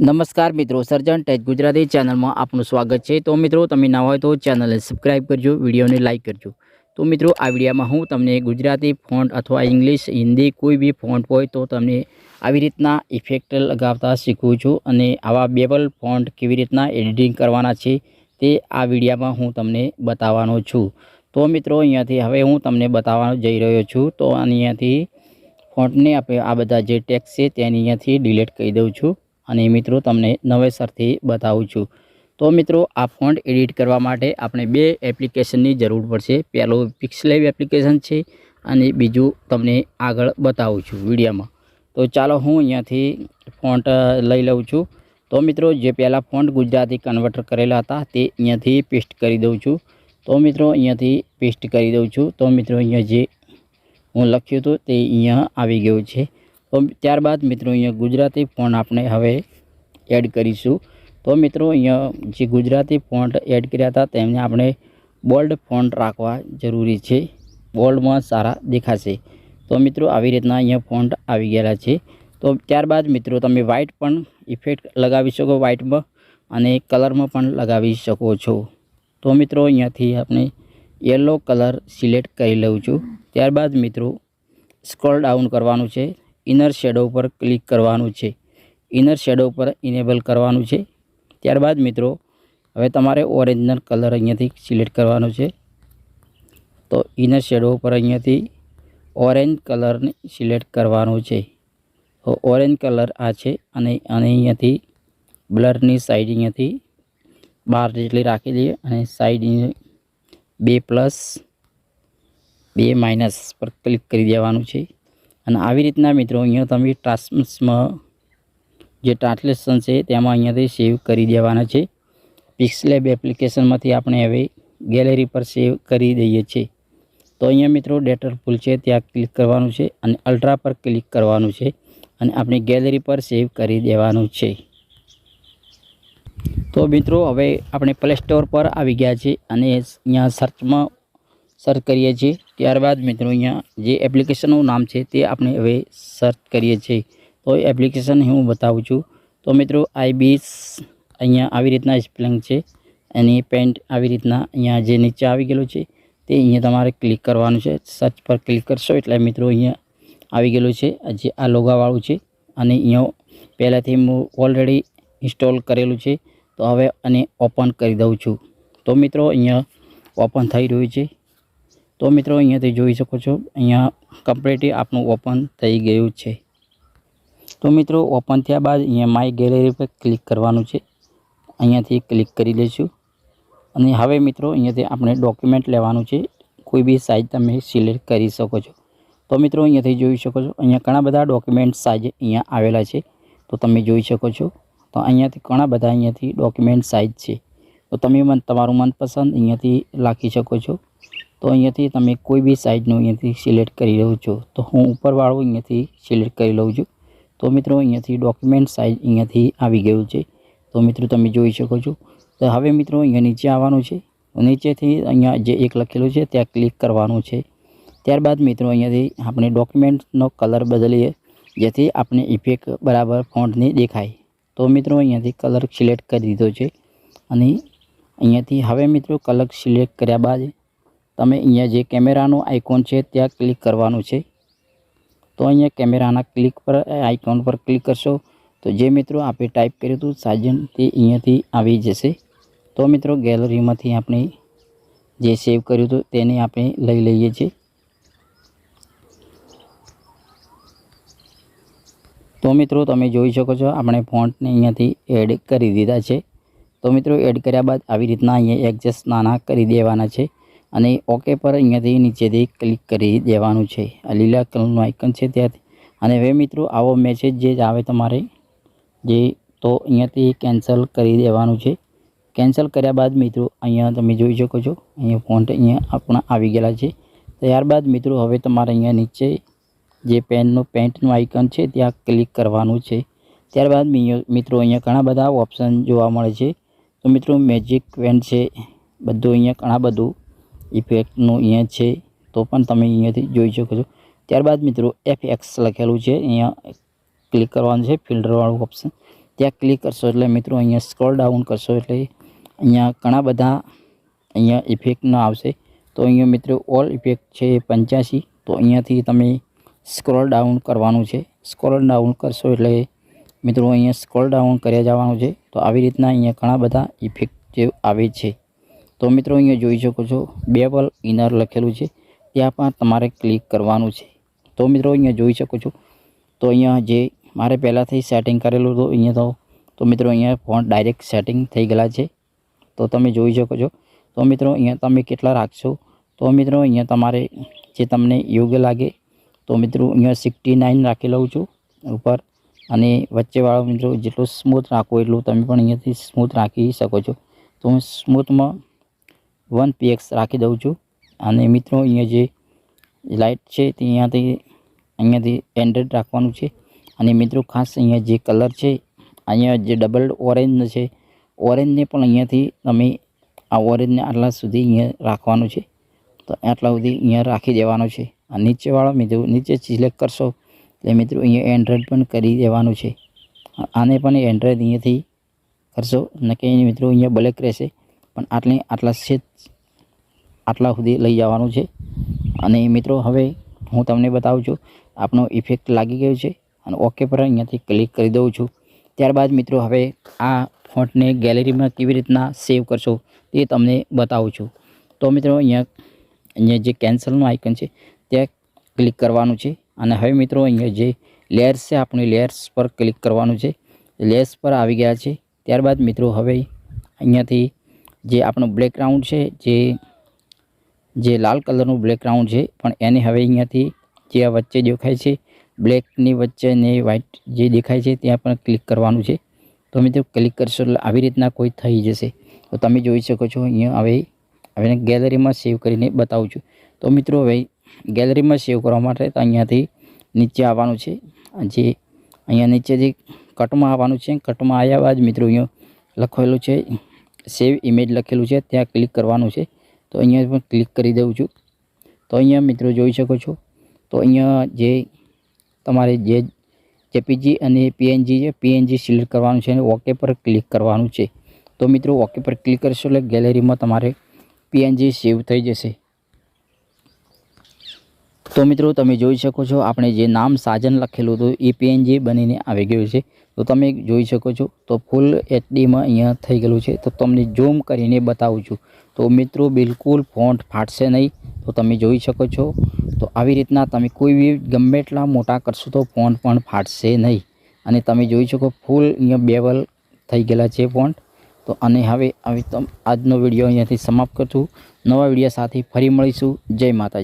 નમસ્કાર મિત્રો, સર્જન ટેક ગુજરાતી ચેનલમાં આપનું સ્વાગત છે। તો મિત્રો, તમે નવા હોય તો ચેનલને સબસ્ક્રાઈબ કરજો, વિડીયોને લાઇક કરજો। તો મિત્રો, આ વિડીયોમાં હું તમને ગુજરાતી ફોન્ટ અથવા ઇંગ્લિશ, હિન્દી કોઈ બી ફોન્ટ હોય તો તમને આવી રીતના ઇફેક્ટ લગાવતા શીખવું છું અને આવા બેબલ ફોન્ટ કેવી રીતના એડિટિંગ કરવાના છે તે આ વિડીયોમાં હું તમને બતાવવાનો છું। તો મિત્રો, અહીંયાથી હવે હું તમને બતાવવાનો જઈ રહ્યો છું। તો અહીંયાથી ફોન્ટને આપણે આ બધા જે ટેક્સ્ટ છે તેની અહીંયાથી ડિલીટ કરી દઉં છું અને મિત્રો તમને નવેસરથી બતાવું છું। તો મિત્રો, આ ફોન્ટ એડિટ કરવા માટે આપણે બે એપ્લિકેશનની જરૂર પડશે। પહેલું પિક્સલેબ એપ્લિકેશન છે અને બીજું તમને આગળ બતાવું છું વિડીયોમાં। તો ચાલો હું અહીંયાથી ફોન્ટ લઈ લઉં છું। તો મિત્રો, જે પહેલાં ફોન્ટ ગુજરાતી કન્વર્ટર કરેલા હતા તે અહીંયાથી પેસ્ટ કરી દઉં છું। તો મિત્રો, અહીંયાથી પેસ્ટ કરી દઉં છું। તો મિત્રો, અહીંયા જે હું લખ્યું હતું તે અહીંયા આવી ગયું છે। તો ત્યારબાદ મિત્રો, અહીંયા ગુજરાતી ફોન્ટ આપણે હવે એડ કરીશું। તો મિત્રો, અહીંયા જે ગુજરાતી ફોન્ટ એડ કર્યા હતા તેમને આપણે બોલ્ડ ફોન્ટ રાખવા જરૂરી છે, બોલ્ડમાં સારા દેખાશે। તો મિત્રો, આવી રીતના અહીંયા ફોન્ટ આવી ગયેલા છે। તો ત્યારબાદ મિત્રો, તમે વ્હાઇટ પણ ઇફેક્ટ લગાવી શકો, વ્હાઇટમાં અને કલરમાં પણ લગાવી શકો છો। તો મિત્રો, અહીંયાથી આપણે યલો કલર સિલેક્ટ કરી લઉં છું। ત્યારબાદ મિત્રો, સ્ક્રોલ ડાઉન કરવાનું છે, ઇનર શેડો પર ક્લિક કરવાનું છે, ઇનર શેડો પર ઇનેબલ કરવાનું છે। ત્યારબાદ મિત્રો, હવે તમારે ઓરિજિનલ કલર અહીંયાથી સિલેક્ટ કરવાનો છે। તો ઇનર શેડો પર અહીંયાથી ઓરેન્જ કલરને સિલેક્ટ કરવાનો છે। તો ઓરેન્જ કલર આ છે અને અહીંયાથી બ્લરની સાઈડ અહીંયાથી 12 જેટલી રાખી દઈએ અને સાઈડ 2+, 2- પર ક્લિક કરી દેવાનું છે। અને આવી રીતના મિત્રો, અહીંયા તમે ટ્રાન્સમાં જે ટ્રાન્સલેશન છે તેમાં અહીંયાથી સેવ કરી દેવાના છે। પિક્સલેબ એપ્લિકેશનમાંથી આપણે હવે ગેલેરી પર સેવ કરી દઈએ છીએ। તો અહીંયા મિત્રો, ડેટા ફૂલ છે ત્યાં ક્લિક કરવાનું છે અને અલ્ટ્રા પર ક્લિક કરવાનું છે અને આપણી ગેલેરી પર સેવ કરી દેવાનું છે। તો મિત્રો, હવે આપણે પ્લે સ્ટોર પર આવી ગયા છે અને અહીંયા સર્ચમાં સર્ચ કરીએ છીએ। ત્યારબાદ મિત્રો, અહીંયા જે એપ્લિકેશનનું નામ છે તે આપણે હવે સર્ચ કરીએ છીએ। તો એપ્લિકેશન હું બતાવું છું। તો મિત્રો, આઈબીસ અહીંયા આવી રીતના સ્પેલિંગ છે અને પેન્ટ આવી રીતના અહીંયા જે નીચે આવી ગયેલું છે તે અહીંયા તમારે ક્લિક કરવાનું છે। સર્ચ પર ક્લિક કરશો એટલે મિત્રો અહીંયા આવી ગયેલું છે જે આ લોગાવાળું છે અને અહીંયા પહેલાંથી હું ઓલરેડી ઇન્સ્ટોલ કરેલું છે। તો હવે અને ઓપન કરી દઉં છું। તો મિત્રો, અહીંયા ઓપન થઈ રહ્યું છે। તો મિત્રો, અહીંયાથી જોઈ શકો છો, અહીંયા કમ્પ્લીટ આપણું ઓપન થઈ ગયું છે। તો મિત્રો, ઓપન થયા બાદ અહીંયા માય ગેલેરી પર ક્લિક કરવાનું છે, અહીંયાથી ક્લિક કરી દઈશું અને હવે મિત્રો, અહીંયાથી આપણે ડોક્યુમેન્ટ લેવાનું છે, કોઈ બી સાઇઝ તમે સિલેક્ટ કરી શકો છો। તો મિત્રો, અહીંયાથી જોઈ શકો છો, અહીંયા ઘણા બધા ડોક્યુમેન્ટ સાઇઝ અહીંયા આવેલા છે। તો તમે જોઈ શકો છો, તો અહીંયાથી ઘણા બધા અહીંયાથી ડોક્યુમેન્ટ સાઇઝ છે। તો તમે તમારું મનપસંદ અહીંયાથી લખી શકો છો। તો અહીંયાથી તમે કોઈ બી સાઇઝનું અહીંયાથી સિલેક્ટ કરી લઉં છો। તો હું ઉપરવાળું અહીંયાથી સિલેક્ટ કરી લઉં છું। તો મિત્રો, અહીંયાથી ડોક્યુમેન્ટ સાઇઝ અહીંયાથી આવી ગયું છે। તો મિત્રો, તમે જોઈ શકો છો। તો હવે મિત્રો, અહીંયા નીચે આવવાનું છે, નીચેથી અહીંયા જે એક લખેલું છે ત્યાં ક્લિક કરવાનું છે। ત્યારબાદ મિત્રો, અહીંયાથી આપણે ડોક્યુમેન્ટનો કલર બદલીએ જેથી આપણે ઇફેક્ટ બરાબર ફોન્ટની દેખાય। તો મિત્રો, અહીંયાથી કલર સિલેક્ટ કરી દીધો છે અને અહીંયાથી હવે મિત્રો, કલર સિલેક્ટ કર્યા બાદ તમે અહીંયા જે કેમેરાનો આઇકોન છે ત્યાં ક્લિક કરવાનું છે। તો અહીંયા કેમેરાના ક્લિક પર આઇકોન પર ક્લિક કરશો તો જે મિત્રો આપણે ટાઈપ કર્યું હતું સાજન તે અહીંયાથી આવી જશે। તો મિત્રો, ગેલેરીમાંથી આપણે જે સેવ કર્યું હતું તેને આપણે લઈ લઈએ છીએ। તો મિત્રો, તમે જોઈ શકો છો, આપણે ફોન્ટને અહીંયાથી એડ કરી દીધા છે। તો મિત્રો, એડ કર્યા બાદ આવી રીતના અહીંયા એડજસ્ટ નાના કરી દેવાના છે અને ઓકે પર અહીંયાથી નીચેથી ક્લિક કરી દેવાનું છે। આ લીલા કલરનું આઇકન છે ત્યાંથી અને હવે મિત્રો, આવો મેસેજ જે આવે તમારે જે તો અહીંયાથી કેન્સલ કરી દેવાનું છે। કેન્સલ કર્યા બાદ મિત્રો, અહીંયા તમે જોઈ શકો છો, અહીંયા ફોન્ટ અહીંયા આપણા આવી ગયેલા છે। ત્યારબાદ મિત્રો, હવે તમારે અહીંયા નીચે જે પેન્ટનું આઇકન છે ત્યાં ક્લિક કરવાનું છે। ત્યારબાદ મિત્રો, અહીંયા ઘણા બધા ઓપ્શન જોવા મળે છે। તો મિત્રો, મેજિક પેન છે, બધું અહીંયા ઘણા બધું ઇફેક્ટનું અહીંયા છે, તો પણ તમે અહીંયાથી જોઈ શકો છો। ત્યારબાદ મિત્રો FX લખેલું છે, અહીંયા ક્લિક કરવાનું છે, ફિલ્ટરવાળું ઓપ્શન। ત્યાં ક્લિક કરશો એટલે મિત્રો અહીંયા સ્ક્રોલ ડાઉન કરશો એટલે અહીંયા ઘણા બધા અહીંયા ઇફેક્ટના આવશે. તો અહીંયા મિત્રો ઓલ ઇફેક્ટ છે 85. તો અહીંયાથી તમે સ્ક્રોલ ડાઉન કરવાનું છે. સ્ક્રોલ ડાઉન કરશો એટલે મિત્રો અહીંયા સ્ક્રોલ ડાઉન કર્યા જવાનું છે. તો આવી રીતના અહીંયા ઘણા બધા ઇફેક્ટ જે આવે છે. તો મિત્રો અહીંયા જોઈ શકો છો બેવલ ઇનર લખેલું છે, ત્યાં પણ તમારે ક્લિક કરવાનું છે. તો મિત્રો અહીંયા જોઈ શકો છો. તો અહીંયા જે મારે પહેલાંથી સેટિંગ કરેલું હતું અહીંયા તો મિત્રો અહીંયા ફોન્ટ ડાયરેક્ટ સેટિંગ થઈ ગયેલા છે. તો તમે જોઈ શકો છો. તો મિત્રો અહીંયા તમે કેટલા રાખશો, તો મિત્રો અહીંયા તમારે જે તમને યોગ્ય લાગે. તો મિત્રો અહીંયા 69 રાખી લઉં છું ઉપર, અને વચ્ચેવાળો મિત્રો જેટલું સ્મૂથ રાખો એટલું તમે પણ અહીંયાથી સ્મૂથ રાખી શકો છો. તો હું સ્મૂથમાં 1px રાખી દઉં છું. અને મિત્રો અહીંયા જે લાઇટ છે તે અહીંયાથી એન્ડ્રોઇડ રાખવાનું છે. અને મિત્રો ખાસ અહીંયા જે કલર છે અહીંયા જે ડબલ ઓરેન્જ છે, ઓરેન્જને પણ અહીંયાથી તમે આ ઓરેન્જને આટલા સુધી અહીંયા રાખવાનું છે. તો આટલા સુધી અહીંયા રાખી દેવાનું છે. અને નીચેવાળો મિત્રો નીચે સિલેક્ટ કરશો એટલે મિત્રો અહીંયા એન્ડ્રોઇડ પણ કરી દેવાનું છે. આને પણ એન્ડ્રોઇડ અહીંયાથી કરશો ને કે મિત્રો અહીંયા બ્લેક રહેશે, પણ આટલા સુધી લઈ જવાનું છે. અને મિત્રો હવે હું તમને બતાવું છું આપણો ઇફેક્ટ લાગી ગયો છે, અને ઓકે પર અહીંયાથી ક્લિક કરી દઉં છું. ત્યારબાદ મિત્રો હવે આ ફોન્ટને ગેલેરીમાં કેવી રીતના સેવ કરશો તે તમને બતાવું છું. તો મિત્રો અહીંયા જે કેન્સલનું આઇકન છે ત્યાં ક્લિક કરવાનું છે. અને હવે મિત્રો અહીંયા જે લેયર્સ છે આપણી લેયર્સ પર ક્લિક કરવાનું છે. લેયર્સ પર આવી ગયા છે. ત્યારબાદ મિત્રો હવે અહીંયાથી જે આપણો બ્લેકગ્રાઉન્ડ છે, જે લાલ કલરનું બ્લેકગ્રાઉન્ડ છે, પણ એને હવે અહીંયાથી જે આ વચ્ચે દેખાય છે બ્લેકની વચ્ચે ને વ્હાઇટ જે દેખાય છે ત્યાં પણ ક્લિક કરવાનું છે. તો મિત્રો ક્લિક કરશો એટલે આવી રીતના કોઈ થઈ જશે. તો તમે જોઈ શકો છો અહીંયા હવે ગેલેરીમાં સેવ કરીને બતાવું છું. તો મિત્રો હવે ગેલેરીમાં સેવ કરવા માટે તો અહીંયાથી નીચે આવવાનું છે. જે અહીંયા નીચેથી કટમાં આવવાનું છે. કટમાં આવ્યા બાદ મિત્રો અહીંયા લખેલું છે સેવ ઇમેજ લખેલું છે, ત્યાં ક્લિક કરવાનું છે. તો અહીંયા પણ ક્લિક કરી દઉં છું. તો અહીંયા મિત્રો જોઈ શકો છો. તો અહીંયા જે તમારે જે જેપીજી અને પીએનજી છે, પીએનજી સિલેક્ટ કરવાનું છે અને ઓકે પર ક્લિક કરવાનું છે. તો મિત્રો ઓકે પર ક્લિક કરશો એટલે ગેલેરીમાં તમારે પીએનજી સેવ થઈ જશે. તો મિત્રો તમે જોઈ શકો છો આપણે જે નામ સાજન લખેલું હતું એ પીએનજી બનીને આવી ગયું છે. તો તમે જોઈ શકો છો. તો ફૂલ એચડીમાં અહીંયા થઈ ગયેલું છે. તો તમને ઝૂમ કરીને બતાવું છું. તો મિત્રો બિલકુલ ફોન્ટ ફાટશે નહીં. તો તમે જોઈ શકો છો. તો આવી રીતના તમે કોઈ બી ગમે એટલા મોટા કરશો તો ફોન્ટ પણ ફાટશે નહીં. અને તમે જોઈ શકો ફૂલ અહીંયા બેવલ થઈ ગયેલા છે ફોન્ટ. તો અને હવે આજનો વિડીયો અહીંયાથી સમાપ્ત કરું છું. નવા વિડીયો સાથે ફરી મળીશું. જય માતાજી.